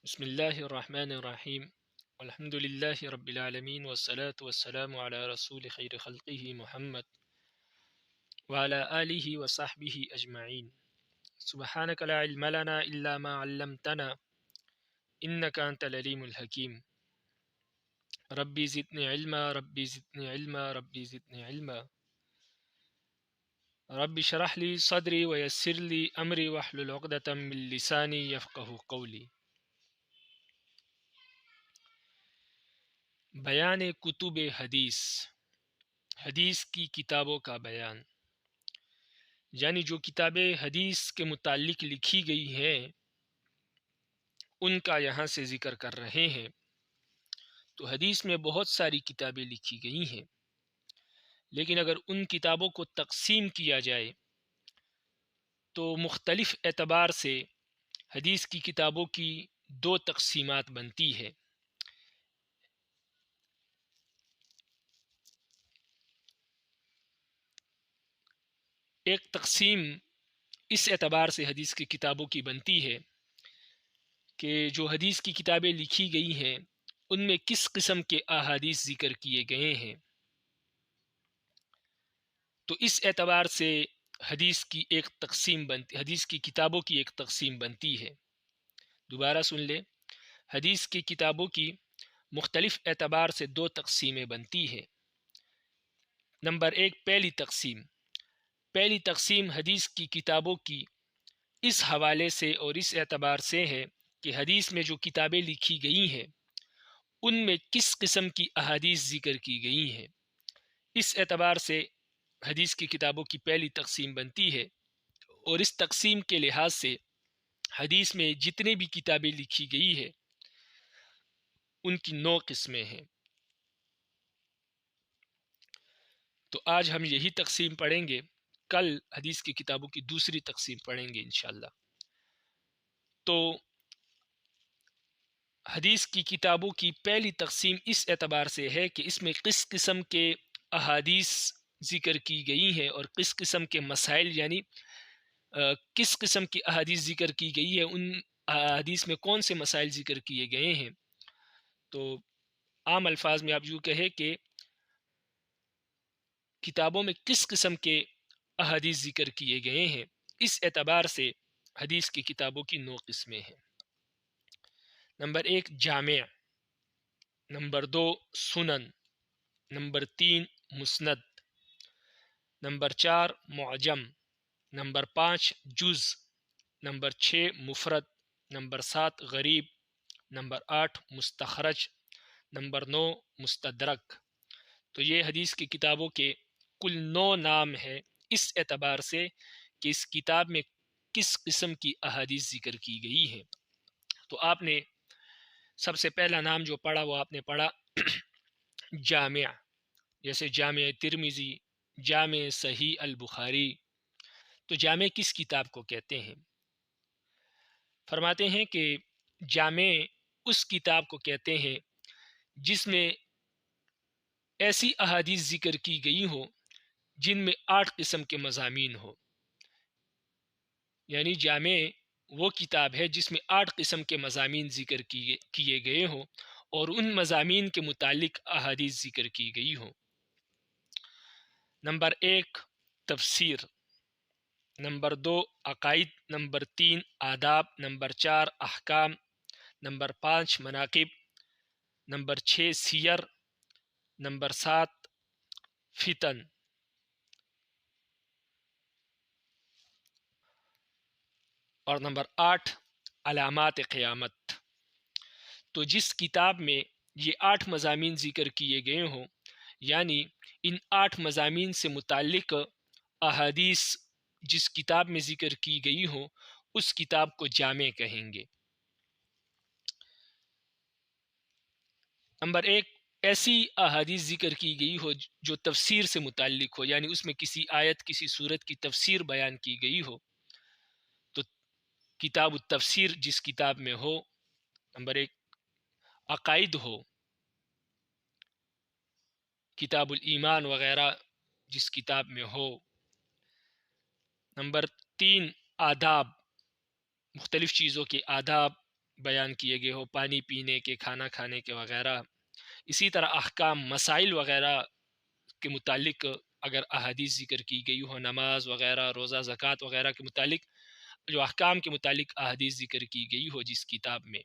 بسم اللہ الرحمن الرحیم الحمد للہ رب العالمین والصلاة والسلام علی رسول خیر خلقہ محمد وعلی آلہ وصحبہ اجمعین سبحانک لا علم لنا الا ما علمتنا انک انت العلیم الحکیم ربی زدنی علما ربی زدنی علما ربی زدنی علما رب اشرح لی صدری ویسر لی امری واحلل عقدۃ من لسانی یفقہوا قولی۔ بیان کتب حدیث، حدیث کی کتابوں کا بیان، یعنی جو کتابیں حدیث کے متعلق لکھی گئی ہیں ان کا یہاں سے ذکر کر رہے ہیں۔ تو حدیث میں بہت ساری کتابیں لکھی گئی ہیں، لیکن اگر ان کتابوں کو تقسیم کیا جائے تو مختلف اعتبار سے حدیث کی کتابوں کی دو تقسیمات بنتی ہے۔ ایک تقسیم اس اعتبار سے حدیث کی کتابوں کی بنتی ہے کہ جو حدیث کی کتابیں لکھی گئی ہیں ان میں کس قسم کے احادیث ذکر کیے گئے ہیں، تو اس اعتبار سے حدیث کی کتابوں کی ایک تقسیم بنتی ہے۔ دوبارہ سن لیں، حدیث کی کتابوں کی مختلف اعتبار سے دو تقسیمیں بنتی ہے۔ نمبر ایک، پہلی تقسیم حدیث کی کتابوں کی اس حوالے سے اور اس اعتبار سے ہے کہ حدیث میں جو کتابیں لکھی گئی ہیں ان میں کس قسم کی احادیث ذکر کی گئی ہیں، اس اعتبار سے حدیث کی کتابوں کی پہلی تقسیم بنتی ہے۔ اور اس تقسیم کے لحاظ سے حدیث میں جتنے بھی کتابیں لکھی گئی ہے ان کی 9 قسمیں ہیں۔ تو آج ہم یہی تقسیم پڑھیں گے، کل حدیث کی کتابوں کی دوسری تقسیم پڑھیں گے انشاءاللہ۔ تو حدیث کی کتابوں کی پہلی تقسیم اس اعتبار سے ہے کہ اس میں کس قسم کے احادیث ذکر کی گئی ہیں اور کس قسم کے مسائل، یعنی کس قسم کی احادیث ذکر کی گئی ہے، ان احادیث میں کون سے مسائل ذکر کیے گئے ہیں۔ تو عام الفاظ میں آپ یوں کہیں کہ کتابوں میں کس قسم کے احادیث ذکر کیے گئے ہیں، اس اعتبار سے حدیث کی کتابوں کی 9 قسمیں ہیں۔ نمبر ایک، جامع، نمبر دو، سنن، نمبر تین، مسند، نمبر چار، معجم، نمبر پانچ، جز، نمبر چھ، مفرد، نمبر سات، غریب، نمبر آٹھ، مستخرج، نمبر نو، مستدرک۔ تو یہ حدیث کی کتابوں کے کل 9 نام ہے، اس اعتبار سے کہ اس کتاب میں کس قسم کی احادیث ذکر کی گئی ہے۔ تو آپ نے سب سے پہلا نام جو پڑھا وہ آپ نے پڑھا جامع، جیسے جامع ترمذی، جامع صحیح البخاری۔ تو جامع کس کتاب کو کہتے ہیں؟ فرماتے ہیں کہ جامع اس کتاب کو کہتے ہیں جس میں ایسی احادیث ذکر کی گئی ہو جن میں 8 قسم کے مضامین ہو، یعنی جامع وہ کتاب ہے جس میں 8 قسم کے مضامین ذکر کیے گئے ہوں اور ان مضامین کے متعلق احادیث ذکر کی گئی ہوں۔ نمبر ایک، تفسیر، نمبر دو، عقائد، نمبر تین، آداب، نمبر چار، احکام، نمبر پانچ، مناقب، نمبر چھ، سیر، نمبر سات، فتن، اور نمبر آٹھ، علامات قیامت۔ تو جس کتاب میں یہ 8 مضامین ذکر کیے گئے ہوں، یعنی ان 8 مضامین سے متعلق احادیث جس کتاب میں ذکر کی گئی ہوں اس کتاب کو جامع کہیں گے۔ نمبر ایک، ایسی احادیث ذکر کی گئی ہو جو تفسیر سے متعلق ہو، یعنی اس میں کسی آیت، کسی سورت کی تفسیر بیان کی گئی ہو، تو کتاب التفسیر جس کتاب میں ہو۔ نمبر ایک، عقائد ہو، کتاب الایمان وغیرہ جس کتاب میں ہو۔ نمبر تین، آداب، مختلف چیزوں کے آداب بیان کیے گئے ہو، پانی پینے کے، کھانا کھانے کے وغیرہ. اسی طرح احکام مسائل وغیرہ کے متعلق اگر احادیث ذکر کی گئی ہو، نماز وغیرہ، روزہ، زکوٰۃ وغیرہ کے متعلق جو احکام کے متعلق احادیث ذکر کی گئی ہو جس کتاب میں.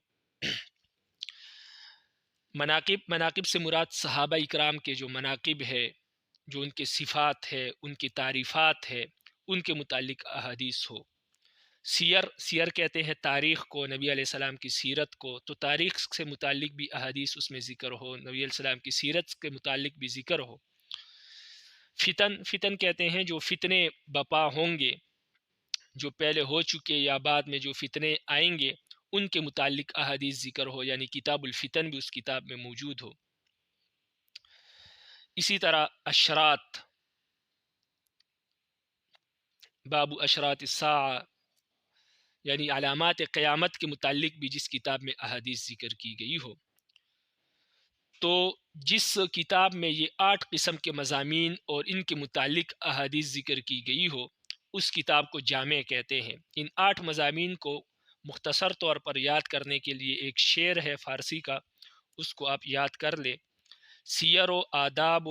مناقب سے مراد صحابہ اکرام کے جو مناقب ہے، جو ان کے صفات ہے، ان کی تعریفات ہے، ان کے متعلق احادیث ہو. سیر کہتے ہیں تاریخ کو، نبی علیہ السلام کی سیرت کو، تو تاریخ سے متعلق بھی احادیث اس میں ذکر ہو، نبی علیہ السلام کی سیرت کے متعلق بھی ذکر ہو. فتن کہتے ہیں جو فتنے بپا ہوں گے، جو پہلے ہو چکے یا بعد میں جو فتنے آئیں گے، ان کے متعلق احادیث ذکر ہو، یعنی کتاب الفتن بھی اس کتاب میں موجود ہو. اسی طرح اشرات، باب اشرات الساعہ، یعنی علامات قیامت کے متعلق بھی جس کتاب میں احادیث ذکر کی گئی ہو. تو جس کتاب میں یہ 8 قسم کے مضامین اور ان کے متعلق احادیث ذکر کی گئی ہو، اس کتاب کو جامع کہتے ہیں. ان 8 مضامین کو مختصر طور پر یاد کرنے کے لیے ایک شعر ہے فارسی کا، اس کو آپ یاد کر لیں. سیر و آداب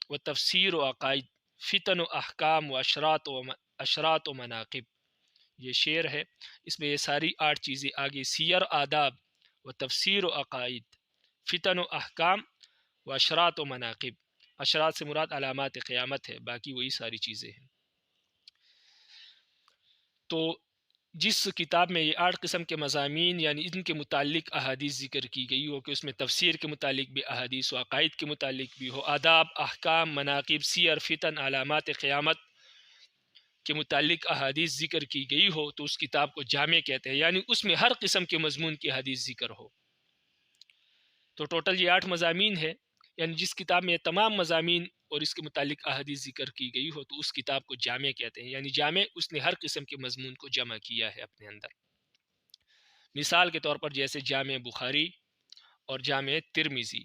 و تفسیر و عقائد، فتن و احکام و اشرات و مناقب. یہ شعر ہے، اس میں یہ ساری 8 چیزیں آگے: سیر، آداب و تفسیر و عقائد، فتن و احکام و اشرات و مناقب. اشرات سے مراد علامات قیامت ہے، باقی وہی ساری چیزیں ہیں. تو جس کتاب میں یہ 8 قسم کے مضامین یعنی ان کے متعلق احادیث ذکر کی گئی ہو، کہ اس میں تفسیر کے متعلق بھی احادیث و عقائد کے متعلق بھی ہو، آداب، احکام، مناقب، سیر، فتن، علامات قیامت کے متعلق احادیث ذکر کی گئی ہو، تو اس کتاب کو جامع کہتے ہیں، یعنی اس میں ہر قسم کے مضمون کی حدیث ذکر ہو. تو ٹوٹل یہ 8 مضامین ہے، یعنی جس کتاب میں یہ تمام مضامین اور اس کے متعلق احادیث ذکر کی گئی ہو تو اس کتاب کو جامع کہتے ہیں، یعنی جامع اس نے ہر قسم کے مضمون کو جمع کیا ہے اپنے اندر. مثال کے طور پر جیسے جامع بخاری اور جامع ترمذی.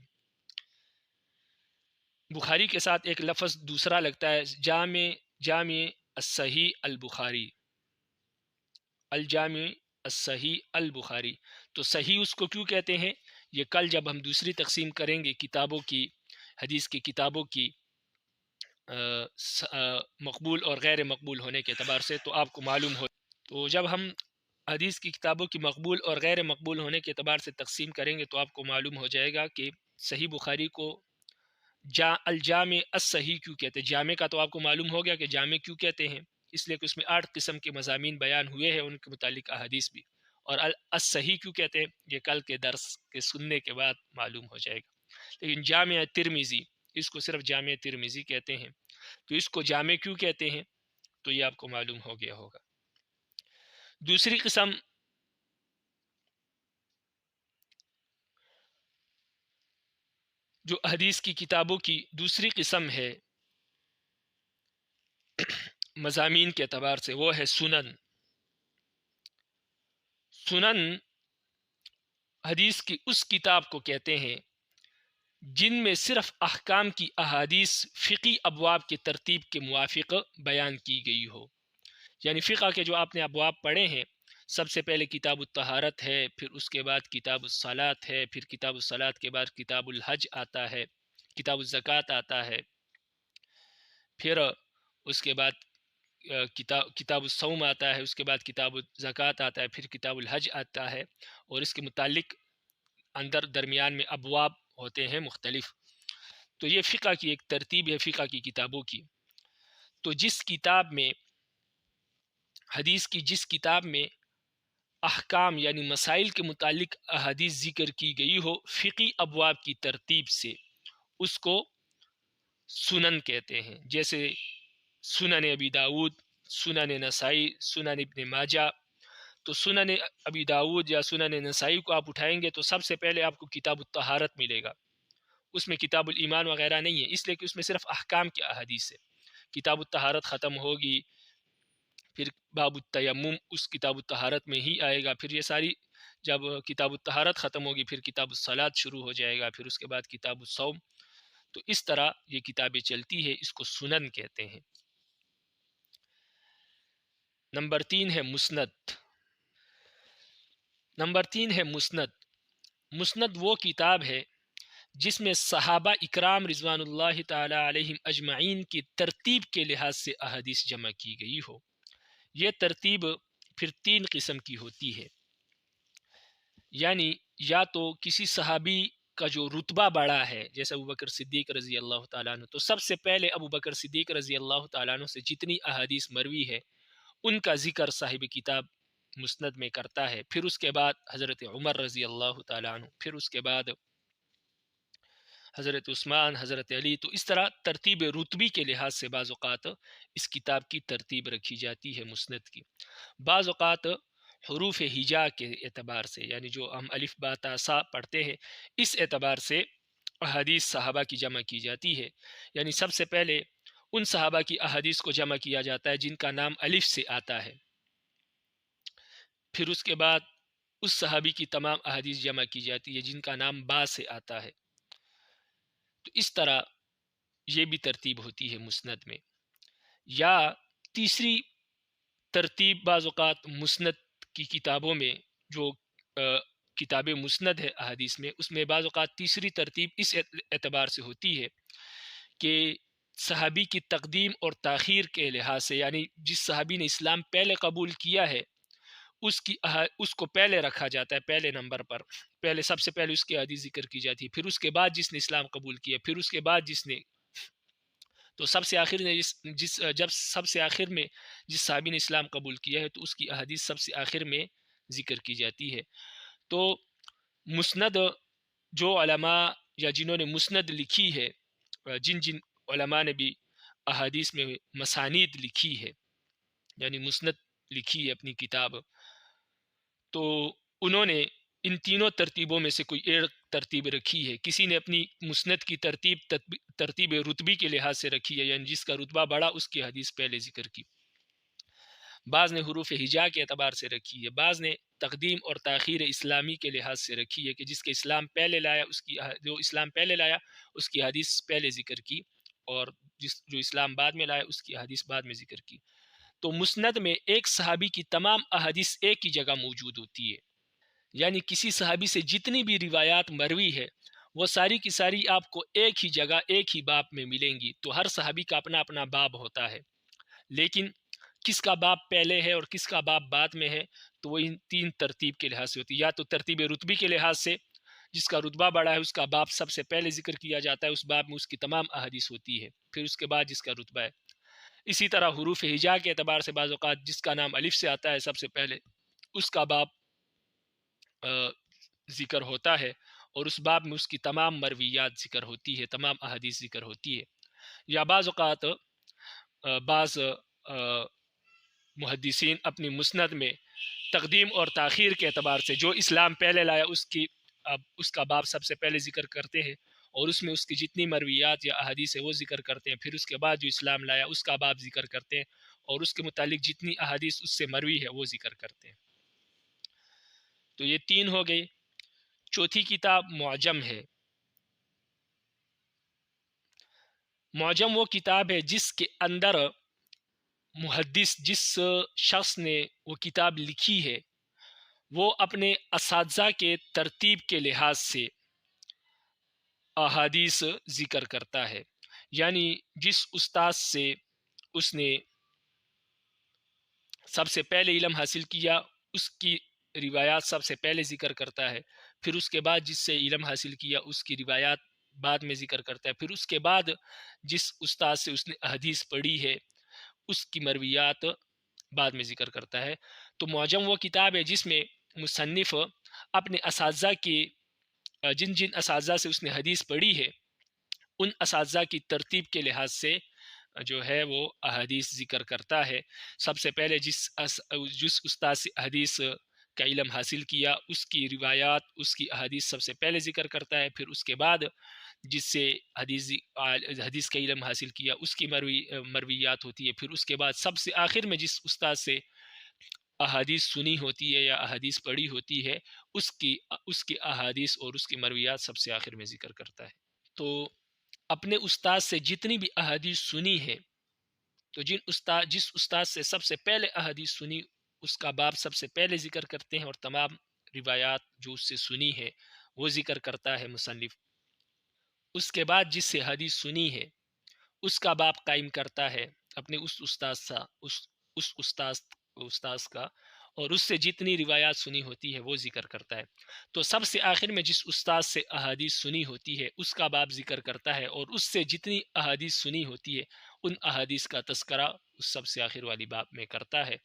بخاری کے ساتھ ایک لفظ دوسرا لگتا ہے، جامع الصحیح البخاری، الجامع الصحیح البخاری. تو صحیح اس کو کیوں کہتے ہیں، یہ کل جب ہم دوسری تقسیم کریں گے کتابوں کی، حدیث کی کتابوں کی مقبول اور غیر مقبول ہونے کے اعتبار سے، تو آپ کو معلوم ہو. تو جب ہم حدیث کی کتابوں کی مقبول اور غیر مقبول ہونے کے اعتبار سے تقسیم کریں گے تو آپ کو معلوم ہو جائے گا کہ صحیح بخاری کو الجامع الصحیح کیوں کہتے ہیں. جامع کا تو آپ کو معلوم ہو گیا کہ جامع کیوں کہتے ہیں، اس لیے کہ اس میں 8 قسم کے مضامین بیان ہوئے ہیں، ان کے متعلق احادیث بھی. اور الصحیح کیوں کہتے ہیں، یہ کل کے درس کے سننے کے بعد معلوم ہو جائے گا. لیکن جامع ترمذی، اس کو صرف جامع ترمذی کہتے ہیں. تو اس کو جامع کیوں کہتے ہیں تو یہ آپ کو معلوم ہو گیا ہوگا. دوسری قسم جو حدیث کی کتابوں کی دوسری قسم ہے مضامین کے اعتبار سے، وہ ہے سنن. سنن حدیث کی اس کتاب کو کہتے ہیں جن میں صرف احکام کی احادیث فقی ابواب کی ترتیب کے موافق بیان کی گئی ہو. یعنی فقہ کے جو آپ نے ابواب پڑھے ہیں، سب سے پہلے کتاب الطہارت ہے، پھر اس کے بعد کتاب الصلاۃ ہے، پھر کتاب الصلاۃ کے بعد کتاب الحج آتا ہے، کتاب الزکوٰۃ آتا ہے، پھر اس کے بعد کتاب الصوم آتا ہے، اس کے بعد کتاب الزکوٰۃ آتا ہے، پھر کتاب الحج آتا ہے، اور اس کے متعلق اندر درمیان میں ابواب ہوتے ہیں مختلف. تو یہ فقہ کی ایک ترتیب ہے فقہ کی کتابوں کی. تو جس کتاب میں حدیث کی جس کتاب میں احکام یعنی مسائل کے متعلق احادیث ذکر کی گئی ہو فقی ابواب کی ترتیب سے، اس کو سنن کہتے ہیں. جیسے سنن ابی داود، سنن نسائی، سنن ابن ماجہ. تو سنن ابی داود یا سنن نسائی کو آپ اٹھائیں گے تو سب سے پہلے آپ کو کتاب الطہارت ملے گا، اس میں کتاب الایمان وغیرہ نہیں ہے، اس لیے کہ اس میں صرف احکام کی احادیث ہے. کتاب الطہارت ختم ہوگی، پھر باب التیمم اس کتاب الطہارت میں ہی آئے گا، پھر یہ ساری جب کتاب الطہارت ختم ہوگی پھر کتاب الصلاۃ شروع ہو جائے گا، پھر اس کے بعد کتاب الصوم. تو اس طرح یہ کتابیں چلتی ہے، اس کو سنن کہتے ہیں. 3 نمبر ہے مسند. نمبر 3 ہے مسند۔ مسند وہ کتاب ہے جس میں صحابہ اکرام رضوان اللہ تعالی علیہم اجمعین کی ترتیب کے لحاظ سے احادیث جمع کی گئی ہو۔ یہ ترتیب پھر 3 قسم کی ہوتی ہے، یعنی یا تو کسی صحابی کا جو رتبہ بڑا ہے، جیسے ابوبکر صدیق رضی اللہ تعالیٰ عنہ، تو سب سے پہلے ابوبکر صدیق رضی اللہ تعالیٰ عنہ سے جتنی احادیث مروی ہے ان کا ذکر صاحب کتاب مسند میں کرتا ہے، پھر اس کے بعد حضرت عمر رضی اللہ تعالیٰ عنہ، پھر اس کے بعد حضرت عثمان، حضرت علی، تو اس طرح ترتیب رتبی کے لحاظ سے بعض اوقات اس کتاب کی ترتیب رکھی جاتی ہے مسند کی۔ بعض اوقات حروف ہجا کے اعتبار سے، یعنی جو ہم الف با تا سا پڑھتے ہیں، اس اعتبار سے احادیث صحابہ کی جمع کی جاتی ہے، یعنی سب سے پہلے ان صحابہ کی احادیث کو جمع کیا جاتا ہے جن کا نام الف سے آتا ہے، پھر اس کے بعد اس صحابی کی تمام احادیث جمع کی جاتی ہے جن کا نام با سے آتا ہے۔ تو اس طرح یہ بھی ترتیب ہوتی ہے مسند میں۔ یا تیسری ترتیب بعض اوقات مسند کی کتابوں میں، جو کتاب مسند ہے احادیث میں، اس میں بعض اوقات تیسری ترتیب اس اعتبار سے ہوتی ہے کہ صحابی کی تقدیم اور تاخیر کے لحاظ سے، یعنی جس صحابی نے اسلام پہلے قبول کیا ہے اس کو پہلے رکھا جاتا ہے، پہلے نمبر پر، پہلے سب سے پہلے اس کی حدیث ذکر کی جاتی ہے، پھر اس کے بعد جس نے اسلام قبول کیا، پھر اس کے بعد جس نے، تو سب سے آخر نے جب سب سے آخر میں جس صحابی نے اسلام قبول کیا ہے تو اس کی احادیث سب سے آخر میں ذکر کی جاتی ہے۔ تو مسند، جو علماء یا جنہوں نے مسند لکھی ہے، جن علماء نے بھی احادیث میں مسانید لکھی ہے، یعنی مسند لکھی ہے اپنی کتاب، تو انہوں نے ان تینوں ترتیبوں میں سے کوئی ایک ترتیب رکھی ہے۔ کسی نے اپنی مسند کی ترتیب رتبی کے لحاظ سے رکھی ہے، یعنی جس کا رتبہ بڑا اس کی حدیث پہلے ذکر کی، بعض نے حروف ہجا کے اعتبار سے رکھی ہے، بعض نے تقدیم اور تاخیر اسلامی کے لحاظ سے رکھی ہے کہ جس کے اسلام پہلے لایا جو اسلام پہلے لایا اس کی حدیث پہلے ذکر کی، اور جو اسلام بعد میں لایا اس کی حدیث بعد میں ذکر کی۔ تو مسند میں ایک صحابی کی تمام احادیث ایک ہی جگہ موجود ہوتی ہے، یعنی کسی صحابی سے جتنی بھی روایات مروی ہے وہ ساری کی ساری آپ کو ایک ہی جگہ ایک ہی باب میں ملیں گی۔ تو ہر صحابی کا اپنا اپنا باب ہوتا ہے، لیکن کس کا باب پہلے ہے اور کس کا باب بعد میں ہے تو وہ ان 3 ترتیب کے لحاظ سے ہوتی ہے۔ یا تو ترتیب رتبی کے لحاظ سے، جس کا رتبہ بڑا ہے اس کا باب سب سے پہلے ذکر کیا جاتا ہے، اس باب میں اس کی تمام احادیث ہوتی ہے، پھر اس کے بعد جس کا رتبہ ہے۔ اسی طرح حروف ہجا کے اعتبار سے بعض اوقات جس کا نام الف سے آتا ہے سب سے پہلے اس کا باب ذکر ہوتا ہے، اور اس باب میں اس کی تمام مرویات ذکر ہوتی ہے، تمام احادیث ذکر ہوتی ہے۔ یا بعض اوقات بعض محدثین اپنی مسند میں تقدیم اور تاخیر کے اعتبار سے جو اسلام پہلے لایا اس کا باب سب سے پہلے ذکر کرتے ہیں، اور اس میں اس کی جتنی مرویات یا احادیث ہے وہ ذکر کرتے ہیں، پھر اس کے بعد جو اسلام لایا اس کا باب ذکر کرتے ہیں، اور اس کے متعلق جتنی احادیث اس سے مروی ہے وہ ذکر کرتے ہیں۔ تو یہ 3 ہو گئے۔ چوتھی کتاب معجم ہے۔ معجم وہ کتاب ہے جس کے اندر محدث، جس شخص نے وہ کتاب لکھی ہے، وہ اپنے اساتذہ کے ترتیب کے لحاظ سے احادیث ذکر کرتا ہے، یعنی جس استاد سے اس نے سب سے پہلے علم حاصل کیا اس کی روایات سب سے پہلے ذکر کرتا ہے، پھر اس کے بعد جس سے علم حاصل کیا اس کی روایات بعد میں ذکر کرتا ہے، پھر اس کے بعد جس استاد سے اس نے حدیث پڑھی ہے اس کی مرویات بعد میں ذکر کرتا ہے۔ تو معجم وہ کتاب ہے جس میں مصنف اپنے اساتذہ کی جن اساتذہ سے اس نے حدیث پڑھی ہے ان اساتذہ کی ترتیب کے لحاظ سے جو ہے وہ احادیث ذکر کرتا ہے۔ سب سے پہلے جس استاد سے حدیث کا علم حاصل کیا اس کی روایات، اس کی احادیث سب سے پہلے ذکر کرتا ہے، پھر اس کے بعد جس سے حدیث کا علم حاصل کیا اس کی مرویات ہوتی ہے، پھر اس کے بعد سب سے آخر میں جس استاد سے احادیث سنی ہوتی ہے یا احادیث پڑھی ہوتی ہے اس کی احادیث اور اس کی مرویات سب سے آخر میں ذکر کرتا ہے۔ تو اپنے استاد سے جتنی بھی احادیث سنی ہے تو جس استاد سے سب سے پہلے احادیث سنی اس کا باب سب سے پہلے ذکر کرتے ہیں، اور تمام روایات جو اس سے سنی ہے وہ ذکر کرتا ہے مصنف. اس کے بعد جس سے حدیث سنی ہے اس کا باب قائم کرتا ہے اپنے اس استاذ کا، اور اس سے جتنی روایات سنی ہوتی ہے وہ ذکر کرتا ہے. تو سب سے آخر میں جس استاذ سے احادیث سنی ہوتی ہے اس کا باب ذکر کرتا ہے، اور اس سے جتنی احادیث سنی ہوتی ہے ان احادیث کا تذکرہ اس سب سے آخر والی باب میں کرتا ہے.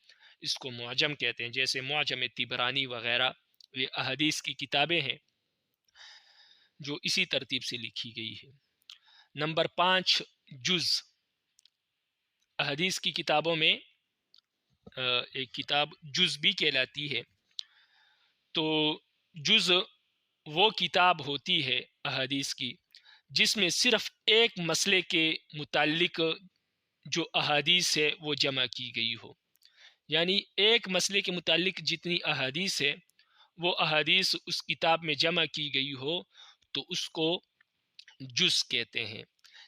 اس کو معجم کہتے ہیں، جیسے معجم طبرانی وغیرہ، یہ احادیث کی کتابیں ہیں جو اسی ترتیب سے لکھی گئی ہے. نمبر 5، جز. احادیث کی کتابوں میں ایک کتاب جز بھی کہلاتی ہے. تو جز وہ کتاب ہوتی ہے احادیث کی جس میں صرف ایک مسئلے کے متعلق جو احادیث ہے وہ جمع کی گئی ہو. یعنی ایک مسئلے کے متعلق جتنی احادیث ہے وہ احادیث اس کتاب میں جمع کی گئی ہو تو اس کو جز کہتے ہیں.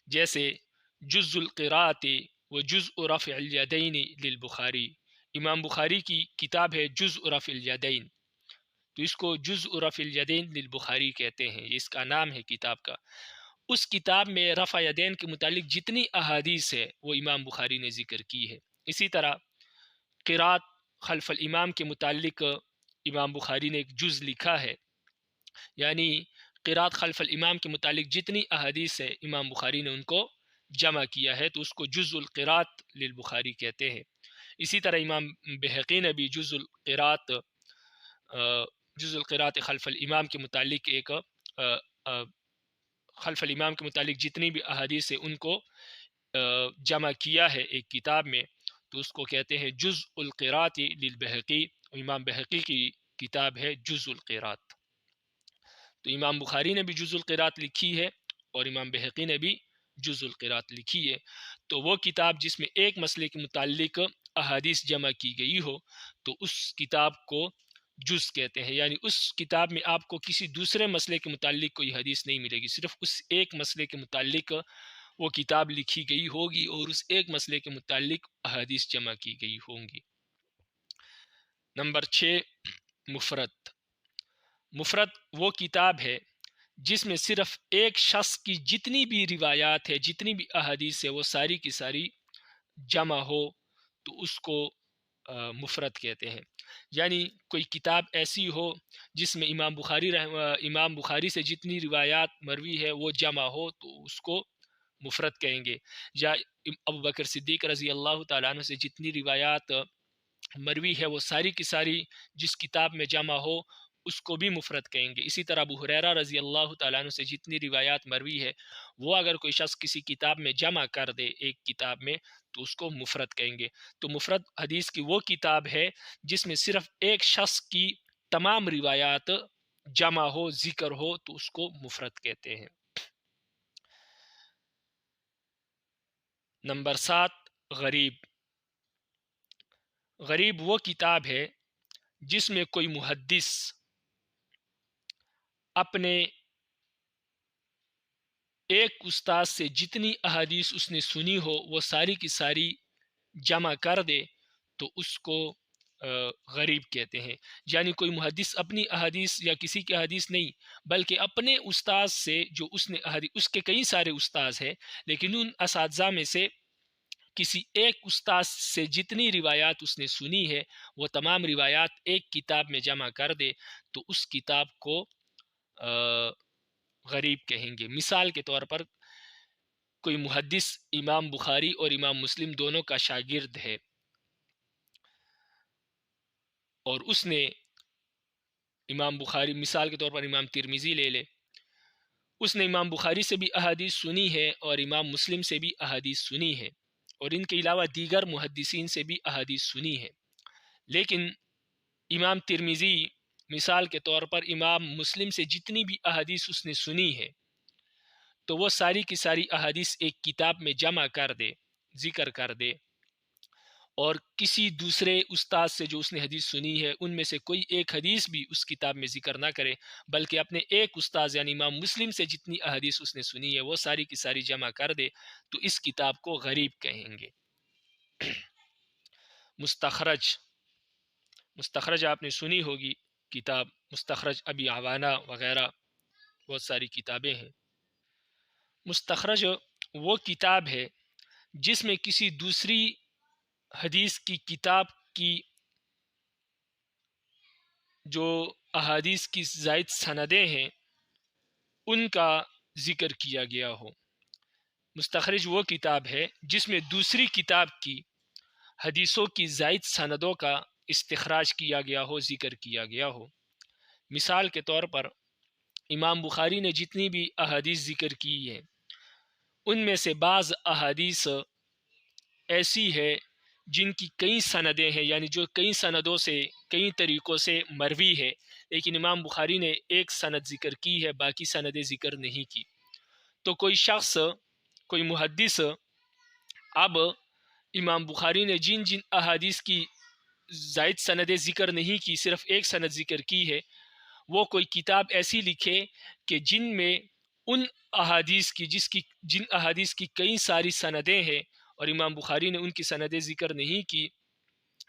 جیسے جز القراءت و جزء رفع الیدین للبخاری، امام بخاری کی کتاب ہے جزء رفع الیدین، تو اس کو جزء رفع الیدین للبخاری کہتے ہیں، یہ اس کا نام ہے کتاب کا. اس کتاب میں رفع یدین کے متعلق جتنی احادیث ہے وہ امام بخاری نے ذکر کی ہے. اسی طرح قرات خلف الامام کے متعلق امام بخاری نے ایک جز لکھا ہے، یعنی قرات خلف الامام کے متعلق جتنی احادیث ہے امام بخاری نے ان کو جمع کیا ہے، تو اس کو جز القرات للبخاری کہتے ہیں. اسی طرح امام بہقی نے بھی جز القرات خلف الامام کے متعلق ایک خلف الامام کے متعلق جتنی بھی احادیث ہے ان کو جمع کیا ہے ایک کتاب میں، تو اس کو کہتے ہیں جز القرات للبہقی. امام بہقی کی کتاب ہے جز القرات. تو امام بخاری نے بھی جز القرات لکھی ہے اور امام بہقی نے بھی جز القرات لکھی ہے. تو وہ کتاب جس میں ایک مسئلے کے متعلق احادیث جمع کی گئی ہو تو اس کتاب کو جز کہتے ہیں. یعنی اس کتاب میں آپ کو کسی دوسرے مسئلے کے متعلق کوئی حدیث نہیں ملے گی، صرف اس ایک مسئلے کے متعلق وہ کتاب لکھی گئی ہوگی اور اس ایک مسئلے کے متعلق احادیث جمع کی گئی ہوں گی. نمبر 6، مفرد. مفرد وہ کتاب ہے جس میں صرف ایک شخص کی جتنی بھی روایات ہے، جتنی بھی احادیث ہے وہ ساری کی ساری جمع ہو تو اس کو مفرد کہتے ہیں. یعنی کوئی کتاب ایسی ہو جس میں امام بخاری سے جتنی روایات مروی ہے وہ جمع ہو تو اس کو مفرد کہیں گے. یا ابوبکر صدیق رضی اللہ تعالیٰ عنہ سے جتنی روایات مروی ہے وہ ساری کی ساری جس کتاب میں جمع ہو اس کو بھی مفرد کہیں گے. اسی طرح ابو ہریرہ رضی اللہ تعالیٰ عنہ سے جتنی روایات مروی ہے وہ اگر کوئی شخص کسی کتاب میں جمع کر دے ایک کتاب میں تو اس کو مفرد کہیں گے. تو مفرد حدیث کی وہ کتاب ہے جس میں صرف ایک شخص کی تمام روایات جمع ہو، ذکر ہو تو اس کو مفرد کہتے ہیں. نمبر 7، غریب. غریب وہ کتاب ہے جس میں کوئی محدث اپنے ایک استاد سے جتنی احادیث اس نے سنی ہو وہ ساری کی ساری جمع کر دے تو اس کو غریب کہتے ہیں. یعنی کوئی محدث اپنی احادیث یا کسی کی احادیث نہیں بلکہ اپنے استاد سے جو اس کے کئی سارے استاذ ہیں لیکن ان اساتذہ میں سے کسی ایک استاد سے جتنی روایات اس نے سنی ہے وہ تمام روایات ایک کتاب میں جمع کر دے تو اس کتاب کو غریب کہیں گے. مثال کے طور پر کوئی محدث امام بخاری اور امام مسلم دونوں کا شاگرد ہے اور اس نے امام بخاری، مثال کے طور پر امام ترمذی لے لے، اس نے امام بخاری سے بھی احادیث سنی ہے اور امام مسلم سے بھی احادیث سنی ہے اور ان کے علاوہ دیگر محدثین سے بھی احادیث سنی ہے. لیکن امام ترمذی مثال کے طور پر امام مسلم سے جتنی بھی احادیث اس نے سنی ہے تو وہ ساری کی ساری احادیث ایک کتاب میں جمع کر دے، ذکر کر دے، اور کسی دوسرے استاد سے جو اس نے حدیث سنی ہے ان میں سے کوئی ایک حدیث بھی اس کتاب میں ذکر نہ کرے بلکہ اپنے ایک استاد یعنی امام مسلم سے جتنی احادیث اس نے سنی ہے وہ ساری کی ساری جمع کر دے تو اس کتاب کو غریب کہیں گے. مستخرج. مستخرج آپ نے سنی ہوگی کتاب مستخرج ابی عوانہ وغیرہ بہت ساری کتابیں ہیں۔ مستخرج وہ کتاب ہے جس میں کسی دوسری حدیث کی کتاب کی جو احادیث کی زائد سندیں ہیں ان کا ذکر کیا گیا ہو۔ مستخرج وہ کتاب ہے جس میں دوسری کتاب کی حدیثوں کی زائد سندوں کا استخراج کیا گیا ہو، ذکر کیا گیا ہو۔ مثال کے طور پر امام بخاری نے جتنی بھی احادیث ذکر کی ہیں ان میں سے بعض احادیث ایسی ہے جن کی کئی سندیں ہیں، یعنی جو کئی سندوں سے کئی طریقوں سے مروی ہے، لیکن امام بخاری نے ایک سند ذکر کی ہے، باقی سندیں ذکر نہیں کی۔ تو کوئی شخص، کوئی محدث اب امام بخاری نے جن جن احادیث کی زائد سندیں ذکر نہیں کی، صرف ایک سند ذکر کی ہے، وہ کوئی کتاب ایسی لکھے کہ جن میں ان احادیث کی جن احادیث کی کئی ساری سندیں ہیں اور امام بخاری نے ان کی سندیں ذکر نہیں کی،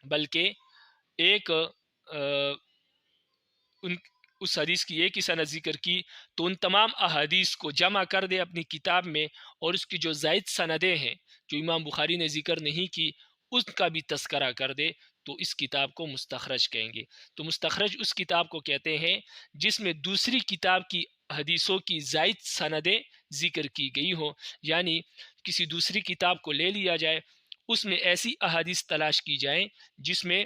بلکہ ایک اس حدیث کی ایک ہی سند ذکر کی، تو ان تمام احادیث کو جمع کر دے اپنی کتاب میں، اور اس کی جو زائد سندیں ہیں جو امام بخاری نے ذکر نہیں کی اس کا بھی تذکرہ کر دے، تو اس کتاب کو مستخرج کہیں گے۔ تو مستخرج اس کتاب کو کہتے ہیں جس میں دوسری کتاب کی حدیثوں کی زائد سندیں ذکر کی گئی ہوں، یعنی کسی دوسری کتاب کو لے لیا جائے، اس میں ایسی احادیث تلاش کی جائیں جس میں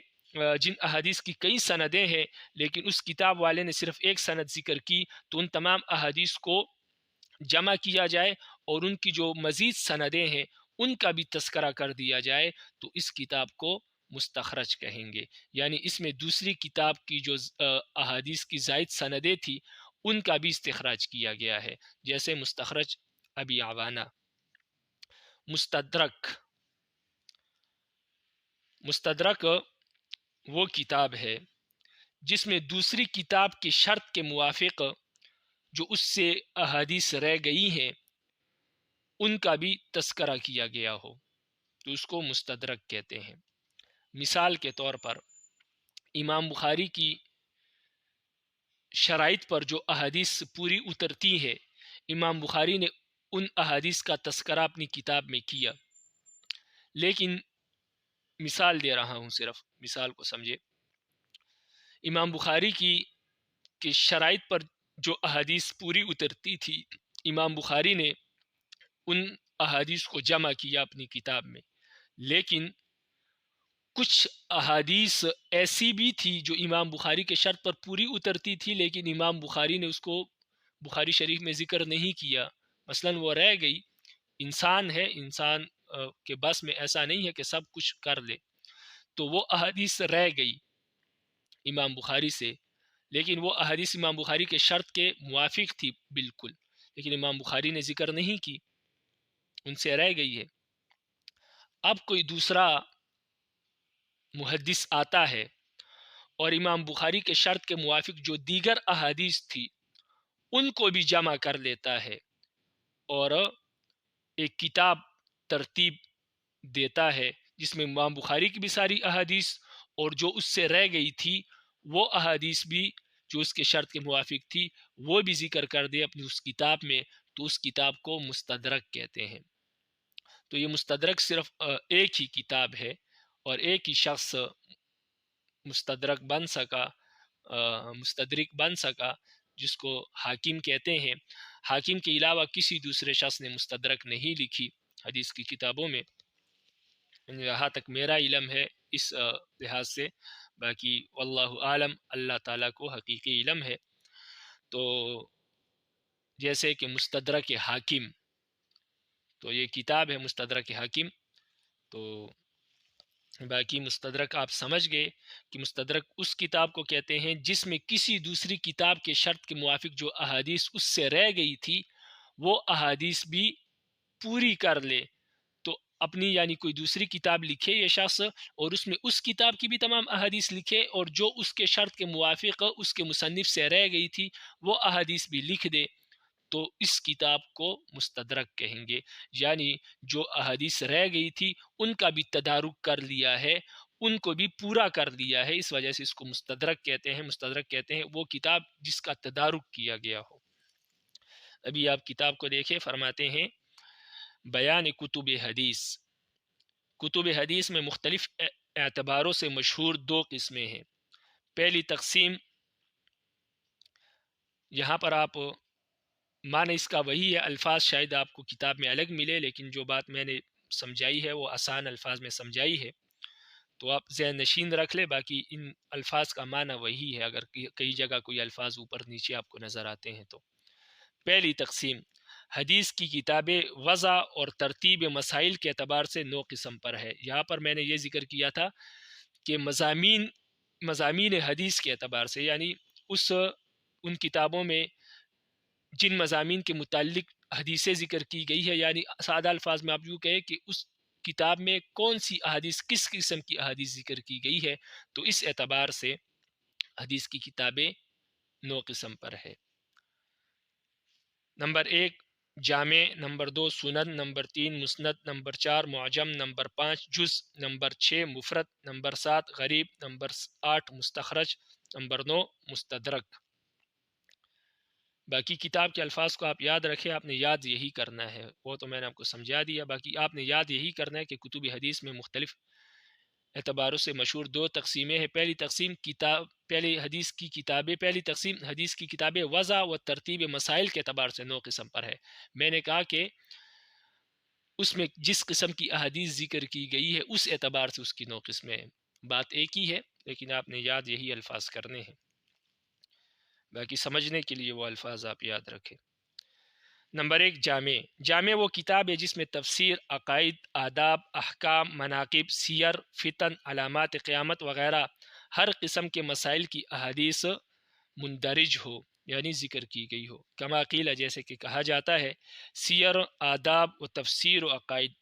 جن احادیث کی کئی سندیں ہیں لیکن اس کتاب والے نے صرف ایک سند ذکر کی، تو ان تمام احادیث کو جمع کیا جائے اور ان کی جو مزید سندیں ہیں ان کا بھی تذکرہ کر دیا جائے، تو اس کتاب کو مستخرج کہیں گے۔ یعنی اس میں دوسری کتاب کی جو احادیث کی زائد سندیں تھی ان کا بھی استخراج کیا گیا ہے، جیسے مستخرج ابی عوانہ۔ مستدرک وہ کتاب ہے جس میں دوسری کتاب کی شرط کے موافق جو اس سے احادیث رہ گئی ہیں ان کا بھی تذکرہ کیا گیا ہو، تو اس کو مستدرک کہتے ہیں۔ مثال کے طور پر امام بخاری کی شرائط پر جو احادیث پوری اترتی ہے، امام بخاری نے ان احادیث کا تذکرہ اپنی کتاب میں کیا، لیکن مثال دے رہا ہوں، صرف مثال کو سمجھے۔ امام بخاری کی شرائط پر جو احادیث پوری اترتی تھی، امام بخاری نے ان احادیث کو جمع کیا اپنی کتاب میں، لیکن کچھ احادیث ایسی بھی تھی جو امام بخاری کے شرط پر پوری اترتی تھی لیکن امام بخاری نے اس کو بخاری شریف میں ذکر نہیں کیا، مثلا وہ رہ گئی۔ انسان ہے، انسان کے بس میں ایسا نہیں ہے کہ سب کچھ کر لے، تو وہ احادیث رہ گئی امام بخاری سے، لیکن وہ احادیث امام بخاری کے شرط کے موافق تھی بالکل، لیکن امام بخاری نے ذکر نہیں کی، ان سے رہ گئی ہے۔ اب کوئی دوسرا محدث آتا ہے اور امام بخاری کے شرط کے موافق جو دیگر احادیث تھی ان کو بھی جمع کر لیتا ہے اور ایک کتاب ترتیب دیتا ہے جس میں امام بخاری کی بھی ساری احادیث اور جو اس سے رہ گئی تھی وہ احادیث بھی جو اس کے شرط کے موافق تھی وہ بھی ذکر کر دے اپنی اس کتاب میں، تو اس کتاب کو مستدرک کہتے ہیں۔ تو یہ مستدرک صرف ایک ہی کتاب ہے اور ایک ہی شخص مستدرک مستدرک بن سکا جس کو حاکم کہتے ہیں۔ حاکم کے علاوہ کسی دوسرے شخص نے مستدرک نہیں لکھی حدیث کی کتابوں میں، یہاں تک میرا علم ہے اس لحاظ سے، باقی واللہ عالم، اللہ تعالیٰ کو حقیقی علم ہے۔ تو جیسے کہ مستدرک حاکم، تو یہ کتاب ہے مستدرک حاکم، تو باقی مستدرک آپ سمجھ گئے کہ مستدرک اس کتاب کو کہتے ہیں جس میں کسی دوسری کتاب کے شرط کے موافق جو احادیث اس سے رہ گئی تھی وہ احادیث بھی پوری کر لے، تو اپنی یعنی کوئی دوسری کتاب لکھے یہ شخص اور اس میں اس کتاب کی بھی تمام احادیث لکھے اور جو اس کے شرط کے موافق اس کے مصنف سے رہ گئی تھی وہ احادیث بھی لکھ دے، تو اس کتاب کو مستدرک کہیں گے۔ یعنی جو احادیث رہ گئی تھی ان کا بھی تدارک کر لیا ہے ان کو بھی پورا کر دیا ہے، اس وجہ سے اس کو مستدرک کہتے ہیں۔ مستدرک کہتے ہیں وہ کتاب جس کا تدارک کیا گیا ہو۔ ابھی آپ کتاب کو دیکھیں، فرماتے ہیں بیان کتب حدیث۔ کتب حدیث میں مختلف اعتباروں سے مشہور دو قسمیں ہیں۔ پہلی تقسیم، یہاں پر آپ معنی اس کا وہی ہے، الفاظ شاید آپ کو کتاب میں الگ ملے، لیکن جو بات میں نے سمجھائی ہے وہ آسان الفاظ میں سمجھائی ہے، تو آپ ذہن نشین رکھ لیں۔ باقی ان الفاظ کا معنی وہی ہے، اگر کئی جگہ کوئی الفاظ اوپر نیچے آپ کو نظر آتے ہیں تو۔ پہلی تقسیم، حدیث کی کتابیں وضع اور ترتیب مسائل کے اعتبار سے 9 قسم پر ہے۔ یہاں پر میں نے یہ ذکر کیا تھا کہ مضامین حدیث کے اعتبار سے، یعنی ان کتابوں میں جن مضامین کے متعلق حدیثیں ذکر کی گئی ہے، یعنی سادہ الفاظ میں آپ یوں کہیں کہ اس کتاب میں کون سی احادیث، کس قسم کی احادیث ذکر کی گئی ہے، تو اس اعتبار سے حدیث کی کتابیں 9 قسم پر ہے۔ نمبر 1 جامع، نمبر 2 سنن، نمبر 3 مسند، نمبر 4 معجم، نمبر 5 جز، نمبر 6 مفرد، نمبر 7 غریب، نمبر 8 مستخرج، نمبر 9 مستدرک۔ باقی کتاب کے الفاظ کو آپ یاد رکھیں، آپ نے یاد یہی کرنا ہے، وہ تو میں نے آپ کو سمجھا دیا۔ باقی آپ نے یاد یہی کرنا ہے کہ کتب حدیث میں مختلف اعتباروں سے مشہور 2 تقسیمیں ہیں۔ پہلی تقسیم حدیث کی کتابیں وضع و ترتیب مسائل کے اعتبار سے 9 قسم پر ہے۔ میں نے کہا کہ اس میں جس قسم کی احادیث ذکر کی گئی ہے اس اعتبار سے اس کی 9 قسمیں ہیں۔ بات ایک ہی ہے، لیکن آپ نے یاد یہی الفاظ کرنے ہیں، باقی سمجھنے کے لیے وہ الفاظ آپ یاد رکھیں۔ نمبر 1 جامع وہ کتاب ہے جس میں تفسیر، عقائد، آداب، احکام، مناقب، سیر، فتن، علامات قیامت وغیرہ ہر قسم کے مسائل کی احادیث مندرج ہو، یعنی ذکر کی گئی ہو۔ کما قیل، جیسے کہ کہا جاتا ہے، سیر، آداب و تفسیر و عقائد،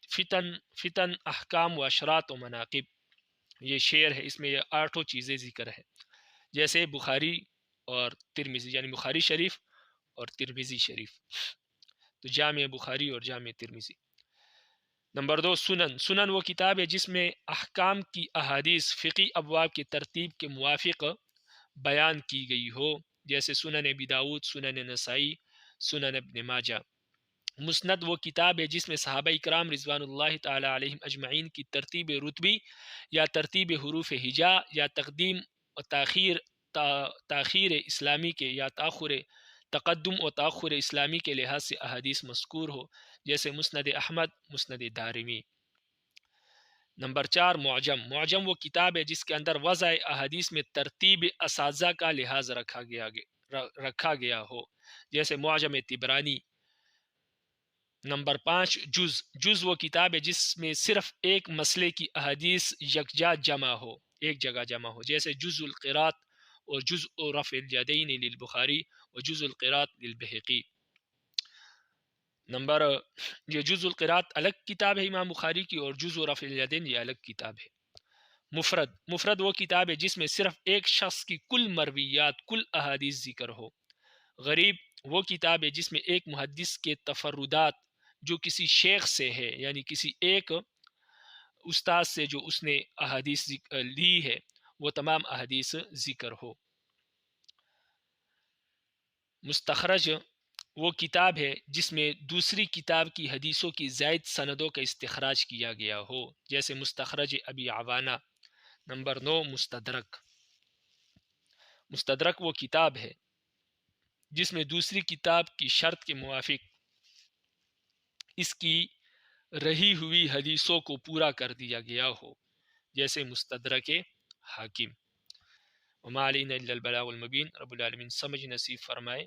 فتن، احکام و اشراط و مناقب۔ یہ شعر ہے، اس میں یہ 8 چیزیں ذکر ہے، جیسے بخاری اور ترمذی، یعنی بخاری شریف اور ترمذی شریف، تو جامع بخاری اور جامع ترمذی۔ نمبر 2 سنن وہ کتاب ہے جس میں احکام کی احادیث فقی ابواب کی ترتیب کے موافق بیان کی گئی ہو، جیسے سنن ابی داؤد، سنن نسائی، سنن ابن ماجہ۔ مسند وہ کتاب ہے جس میں صحابہ اکرام رضوان اللہ تعالی علیہم اجمعین کی ترتیب رتبی یا ترتیب حروف ہجا یا تقدیم و تاخیر اسلامی کے یا تقدم و تاخر اسلامی کے لحاظ سے احادیث مذکور ہو، جیسے مسند احمد، مسند دارمی۔ نمبر 4 معجم وہ کتاب ہے جس کے اندر وضع احادیث میں ترتیب اساتذہ کا لحاظ رکھا گیا ہو، جیسے معجم طبرانی۔ نمبر 5 جز وہ کتاب ہے جس میں صرف ایک مسئلے کی احادیث یکجا جمع ہو، ایک جگہ جمع ہو، جیسے جز القرات اور جزء رفع الیدین للبخاری اور جز القرات للبہقی۔ یہ جز القرات الگ کتاب ہے امام بخاری کی، اور جزء رفع الیدین یہ الگ کتاب ہے۔ مفرد وہ کتاب ہے جس میں صرف ایک شخص کی کل مرویات، کل احادیث ذکر ہو۔ غریب وہ کتاب ہے جس میں ایک محدث کے تفردات جو کسی شیخ سے ہے، یعنی کسی ایک استاد سے جو اس نے احادیث لی ہے، وہ تمام احادیث ذکر ہو۔ مستخرج وہ کتاب ہے جس میں دوسری کتاب کی حدیثوں کی زائد سندوں کا استخراج کیا گیا ہو، جیسے مستخرج ابی عوانہ۔ نمبر 9 مستدرک وہ کتاب ہے جس میں دوسری کتاب کی شرط کے موافق اس کی رہی ہوئی حدیثوں کو پورا کر دیا گیا ہو، جیسے مستدرک حاکم۔ وما علینا الا البلاغ المبین۔ رب العالمین سمجھ نصیب فرمائے۔